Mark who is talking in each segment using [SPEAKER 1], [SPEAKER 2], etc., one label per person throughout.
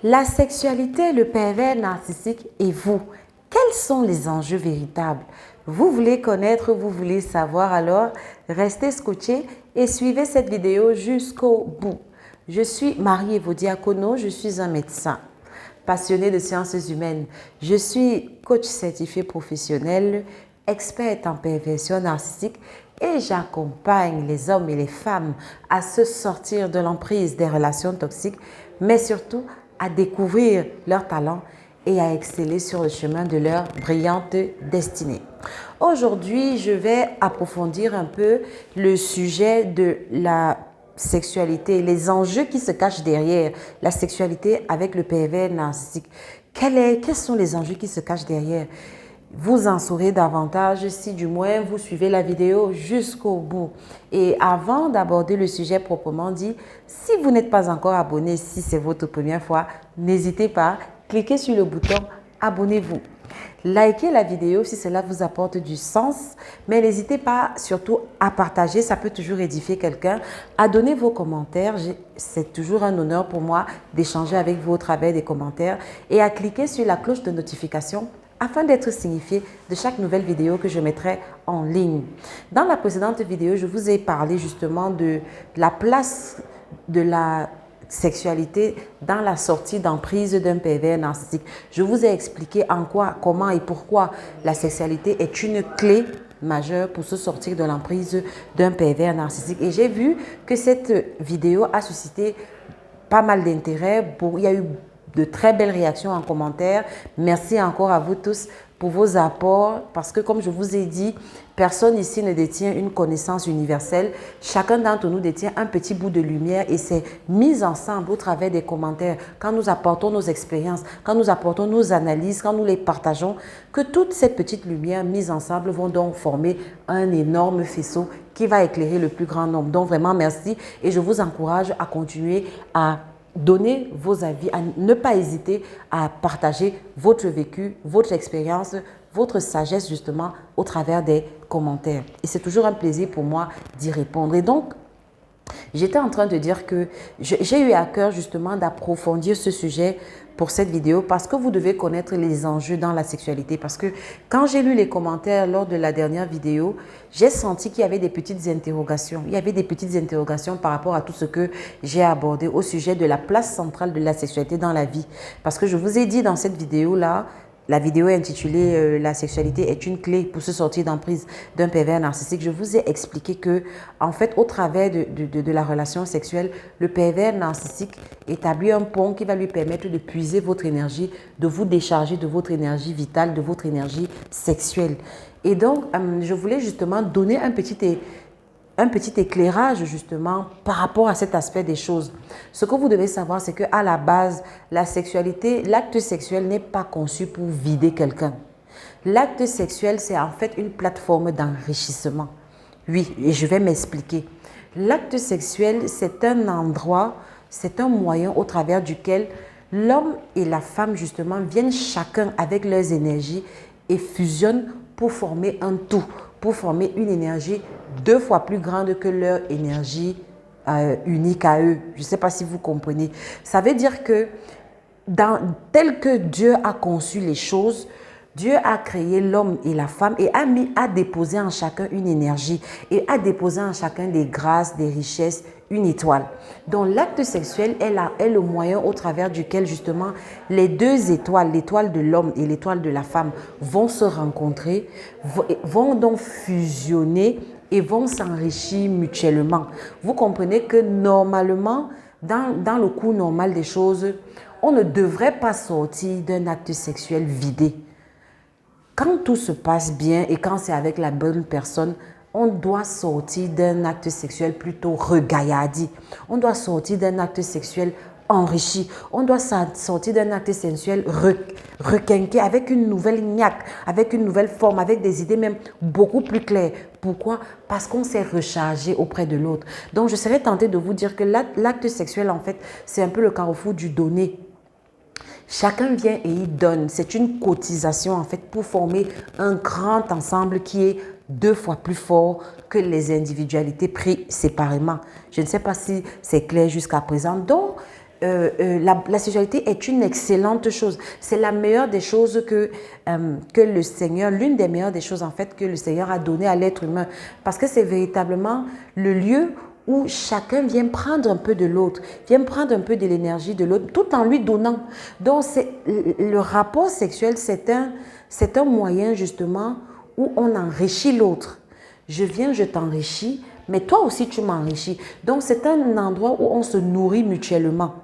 [SPEAKER 1] La sexualité, le pervers narcissique et vous, quels sont les enjeux véritables? Vous voulez connaître, vous voulez savoir, alors restez scotchés et suivez cette vidéo jusqu'au bout. Je suis Marie-Èvo Diacono, je suis un médecin passionné de sciences humaines. Je suis coach certifié professionnel, experte en perversion narcissique et j'accompagne les hommes et les femmes à se sortir de l'emprise des relations toxiques, mais surtout à découvrir leurs talents et à exceller sur le chemin de leur brillante destinée. Aujourd'hui, je vais approfondir un peu le sujet de la sexualité, les enjeux qui se cachent derrière la sexualité avec le pervers narcissique. Quels sont les enjeux qui se cachent derrière? Vous en saurez davantage si du moins vous suivez la vidéo jusqu'au bout. Et avant d'aborder le sujet proprement dit, si vous n'êtes pas encore abonné, si c'est votre première fois, n'hésitez pas, cliquez sur le bouton abonnez-vous. Likez la vidéo si cela vous apporte du sens, mais n'hésitez pas surtout à partager, ça peut toujours édifier quelqu'un, à donner vos commentaires, c'est toujours un honneur pour moi d'échanger avec vous au travers des commentaires et à cliquer sur la cloche de notification afin d'être signifié de chaque nouvelle vidéo que je mettrai en ligne. Dans la précédente vidéo, je vous ai parlé justement de la place de la sexualité dans la sortie d'emprise d'un pervers narcissique. Je vous ai expliqué en quoi, comment et pourquoi la sexualité est une clé majeure pour se sortir de l'emprise d'un pervers narcissique. Et j'ai vu que cette vidéo a suscité pas mal d'intérêt. Il y a eu de très belles réactions en commentaire. Merci encore à vous tous pour vos apports parce que comme je vous ai dit, personne ici ne détient une connaissance universelle. Chacun d'entre nous détient un petit bout de lumière et c'est mis ensemble au travers des commentaires, quand nous apportons nos expériences, quand nous apportons nos analyses, quand nous les partageons, que toute cette petite lumière mise ensemble vont donc former un énorme faisceau qui va éclairer le plus grand nombre. Donc vraiment merci et je vous encourage à continuer à donner vos avis, à ne pas hésiter à partager votre vécu, votre expérience, votre sagesse justement au travers des commentaires. Et c'est toujours un plaisir pour moi d'y répondre. Et donc, j'étais en train de dire que j'ai eu à cœur justement d'approfondir ce sujet pour cette vidéo parce que vous devez connaître les enjeux dans la sexualité. Parce que quand j'ai lu les commentaires lors de la dernière vidéo, j'ai senti qu'il y avait des petites interrogations. Il y avait des petites interrogations par rapport à tout ce que j'ai abordé au sujet de la place centrale de la sexualité dans la vie. Parce que je vous ai dit dans cette vidéo-là, la vidéo est intitulée La sexualité est une clé pour se sortir d'emprise d'un pervers narcissique. Je vous ai expliqué que, en fait, au travers de la relation sexuelle, le pervers narcissique établit un pont qui va lui permettre de puiser votre énergie, de vous décharger de votre énergie vitale, de votre énergie sexuelle. Et donc, je voulais justement donner un petit éclairage justement par rapport à cet aspect des choses. Ce que vous devez savoir, c'est qu'à la base, la sexualité, l'acte sexuel n'est pas conçu pour vider quelqu'un. L'acte sexuel, c'est en fait une plateforme d'enrichissement. Oui, et je vais m'expliquer. L'acte sexuel, c'est un endroit, c'est un moyen au travers duquel l'homme et la femme justement viennent chacun avec leurs énergies et fusionnent pour former un tout, pour former une énergie 2 fois plus grande que leur énergie unique à eux. Je ne sais pas si vous comprenez. Ça veut dire que tel que Dieu a conçu les choses, Dieu a créé l'homme et la femme et a déposé en chacun une énergie et a déposé en chacun des grâces, des richesses, une étoile. Donc l'acte sexuel est le moyen au travers duquel justement les deux étoiles, l'étoile de l'homme et l'étoile de la femme vont se rencontrer, vont donc fusionner et vont s'enrichir mutuellement. Vous comprenez que normalement, dans le cours normal des choses, on ne devrait pas sortir d'un acte sexuel vidé. Quand tout se passe bien et quand c'est avec la bonne personne, on doit sortir d'un acte sexuel plutôt regaillardi. On doit sortir d'un acte sexuel enrichi. On doit sortir d'un acte sexuel requinqué avec une nouvelle niaque, avec une nouvelle forme, avec des idées même beaucoup plus claires. Pourquoi? Parce qu'on s'est rechargé auprès de l'autre. Donc, je serais tentée de vous dire que l'acte sexuel, en fait, c'est un peu le carrefour du donner. Chacun vient et il donne. C'est une cotisation en fait pour former un grand ensemble qui est 2 fois plus fort que les individualités prises séparément. Je ne sais pas si c'est clair jusqu'à présent. Donc, la sexualité est une excellente chose. C'est la meilleure des choses que le Seigneur, l'une des meilleures des choses en fait que le Seigneur a donné à l'être humain. Parce que c'est véritablement le lieu où chacun vient prendre un peu de l'autre, vient prendre un peu de l'énergie de l'autre, tout en lui donnant. Donc, le rapport sexuel, c'est un moyen justement où on enrichit l'autre. Je viens, je t'enrichis, mais toi aussi tu m'enrichis. Donc, c'est un endroit où on se nourrit mutuellement.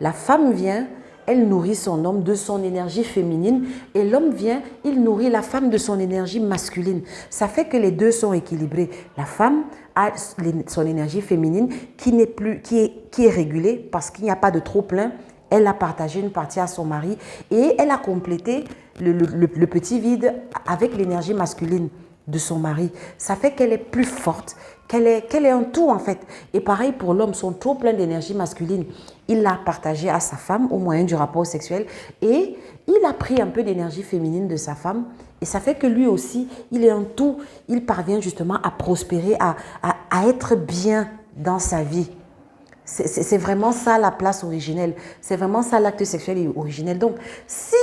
[SPEAKER 1] La femme vient, elle nourrit son homme de son énergie féminine et l'homme vient, il nourrit la femme de son énergie masculine. Ça fait que les deux sont équilibrés. La femme a son énergie féminine qui est régulée parce qu'il n'y a pas de trop plein. Elle a partagé une partie à son mari et elle a complété le petit vide avec l'énergie masculine de son mari. Ça fait qu'elle est plus forte, qu'elle est un tout en fait. Et pareil pour l'homme, son trop plein d'énergie masculine, il l'a partagé à sa femme au moyen du rapport sexuel et il a pris un peu d'énergie féminine de sa femme et ça fait que lui aussi, il est un tout, il parvient justement à prospérer, à être bien dans sa vie. C'est vraiment ça la place originelle, c'est vraiment ça l'acte sexuel originel. Donc, si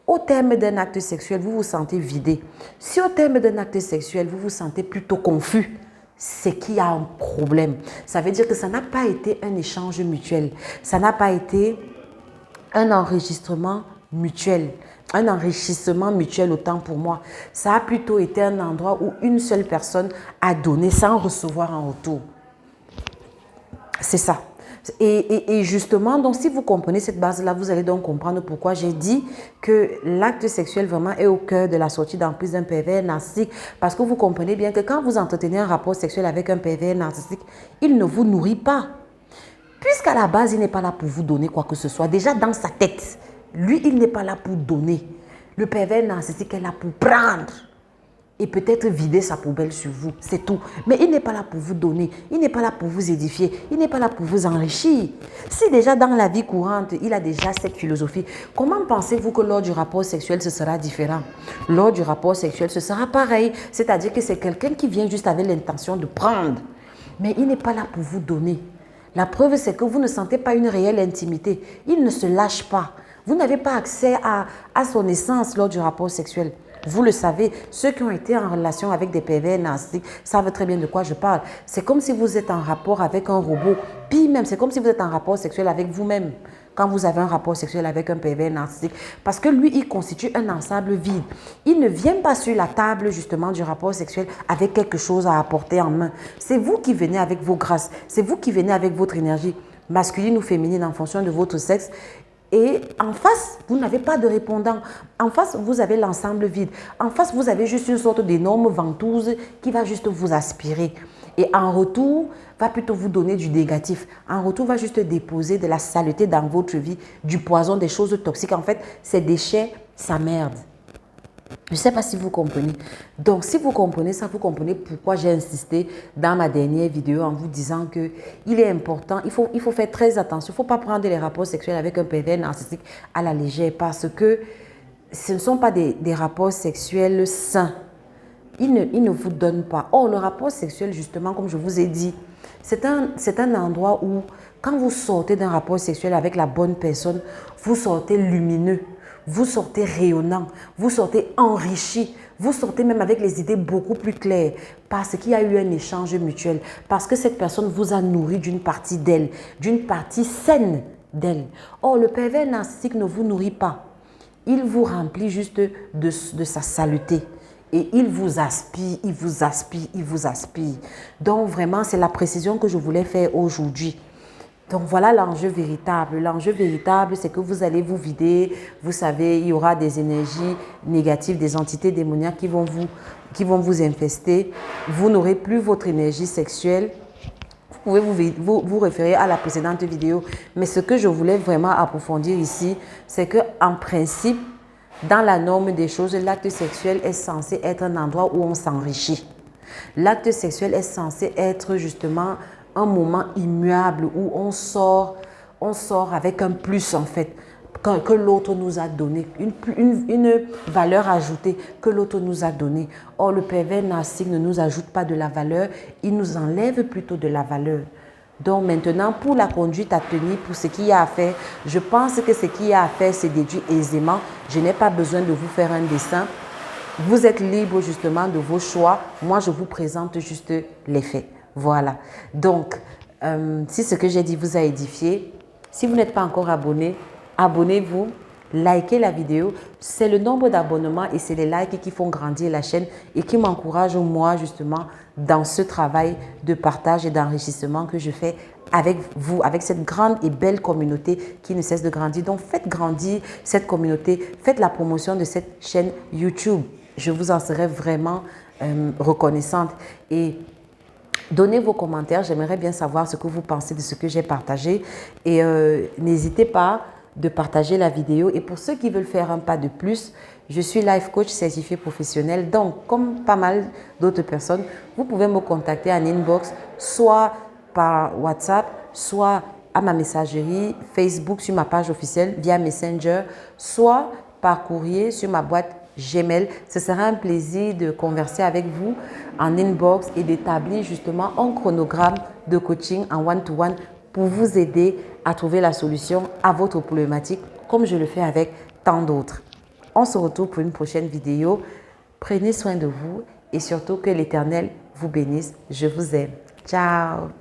[SPEAKER 1] au terme d'un acte sexuel, vous vous sentez vidé, si au terme d'un acte sexuel, vous vous sentez plutôt confus, c'est qu'il y a un problème. Ça veut dire que ça n'a pas été un échange mutuel, ça n'a pas été un enregistrement mutuel, un enrichissement mutuel autant pour moi. Ça a plutôt été un endroit où une seule personne a donné sans recevoir en retour. C'est ça. Et justement, donc si vous comprenez cette base-là, vous allez donc comprendre pourquoi j'ai dit que l'acte sexuel vraiment est au cœur de la sortie d'emprise d'un pervers narcissique. Parce que vous comprenez bien que quand vous entretenez un rapport sexuel avec un pervers narcissique, il ne vous nourrit pas. Puisqu'à la base, il n'est pas là pour vous donner quoi que ce soit. Déjà dans sa tête, lui, il n'est pas là pour donner. Le pervers narcissique est là pour prendre. Et peut-être vider sa poubelle sur vous, c'est tout. Mais il n'est pas là pour vous donner, il n'est pas là pour vous édifier, il n'est pas là pour vous enrichir. Si déjà dans la vie courante, il a déjà cette philosophie, comment pensez-vous que lors du rapport sexuel, ce sera différent? Lors du rapport sexuel, ce sera pareil. C'est-à-dire que c'est quelqu'un qui vient juste avec l'intention de prendre. Mais il n'est pas là pour vous donner. La preuve, c'est que vous ne sentez pas une réelle intimité. Il ne se lâche pas. Vous n'avez pas accès à son essence lors du rapport sexuel. Vous le savez, ceux qui ont été en relation avec des pervers narcissiques savent très bien de quoi je parle. C'est comme si vous êtes en rapport avec un robot. Pire même, c'est comme si vous êtes en rapport sexuel avec vous-même quand vous avez un rapport sexuel avec un pervers narcissique. Parce que lui, il constitue un ensemble vide. Il ne vient pas sur la table justement du rapport sexuel avec quelque chose à apporter en main. C'est vous qui venez avec vos grâces. C'est vous qui venez avec votre énergie masculine ou féminine en fonction de votre sexe. Et en face, vous n'avez pas de répondant. En face, vous avez l'ensemble vide. En face, vous avez juste une sorte d'énorme ventouse qui va juste vous aspirer. Et en retour, va plutôt vous donner du négatif. En retour, va juste déposer de la saleté dans votre vie, du poison, des choses toxiques. En fait, ces déchets, ça merde. Je ne sais pas si vous comprenez. Donc, si vous comprenez ça, vous comprenez pourquoi j'ai insisté dans ma dernière vidéo en vous disant qu'il est important, il faut faire très attention. Il ne faut pas prendre les rapports sexuels avec un pervers narcissique à la légère parce que ce ne sont pas des rapports sexuels sains. Ils ne vous donnent pas. Or, le rapport sexuel, justement, comme je vous ai dit, c'est un endroit où, quand vous sortez d'un rapport sexuel avec la bonne personne, vous sortez lumineux. Vous sortez rayonnant, vous sortez enrichi, vous sortez même avec les idées beaucoup plus claires parce qu'il y a eu un échange mutuel, parce que cette personne vous a nourri d'une partie d'elle, d'une partie saine d'elle. Or, le pervers narcissique ne vous nourrit pas. Il vous remplit juste de sa saleté. Et il vous aspire, il vous aspire, il vous aspire. Donc vraiment, c'est la précision que je voulais faire aujourd'hui. Donc voilà l'enjeu véritable. L'enjeu véritable, c'est que vous allez vous vider. Vous savez, il y aura des énergies négatives, des entités démoniaques qui vont vous infester. Vous n'aurez plus votre énergie sexuelle. Vous pouvez vous référer à la précédente vidéo. Mais ce que je voulais vraiment approfondir ici, c'est qu'en principe, dans la norme des choses, l'acte sexuel est censé être un endroit où on s'enrichit. L'acte sexuel est censé être justement un moment immuable où on sort avec un plus en fait, que l'autre nous a donné, une valeur ajoutée que l'autre nous a donnée. Or, le pervers narcissique ne nous ajoute pas de la valeur, il nous enlève plutôt de la valeur. Donc maintenant, pour la conduite à tenir, pour ce qu'il y a à faire, je pense que ce qu'il y a à faire se déduit aisément. Je n'ai pas besoin de vous faire un dessin. Vous êtes libre justement de vos choix. Moi, je vous présente juste les faits. Voilà. Donc, si ce que j'ai dit vous a édifié, si vous n'êtes pas encore abonné, abonnez-vous, likez la vidéo. C'est le nombre d'abonnements et c'est les likes qui font grandir la chaîne et qui m'encouragent moi justement dans ce travail de partage et d'enrichissement que je fais avec vous, avec cette grande et belle communauté qui ne cesse de grandir. Donc, faites grandir cette communauté, faites la promotion de cette chaîne YouTube. Je vous en serai vraiment reconnaissante. Et donnez vos commentaires. J'aimerais bien savoir ce que vous pensez de ce que j'ai partagé. Et n'hésitez pas de partager la vidéo. Et pour ceux qui veulent faire un pas de plus, je suis life coach certifié professionnel. Donc, comme pas mal d'autres personnes, vous pouvez me contacter en inbox, soit par WhatsApp, soit à ma messagerie Facebook sur ma page officielle via Messenger, soit par courrier sur ma boîte Gmail. Ce sera un plaisir de converser avec vous en inbox et d'établir justement un chronogramme de coaching en one-to-one pour vous aider à trouver la solution à votre problématique comme je le fais avec tant d'autres. On se retrouve pour une prochaine vidéo. Prenez soin de vous et surtout que l'Éternel vous bénisse. Je vous aime. Ciao!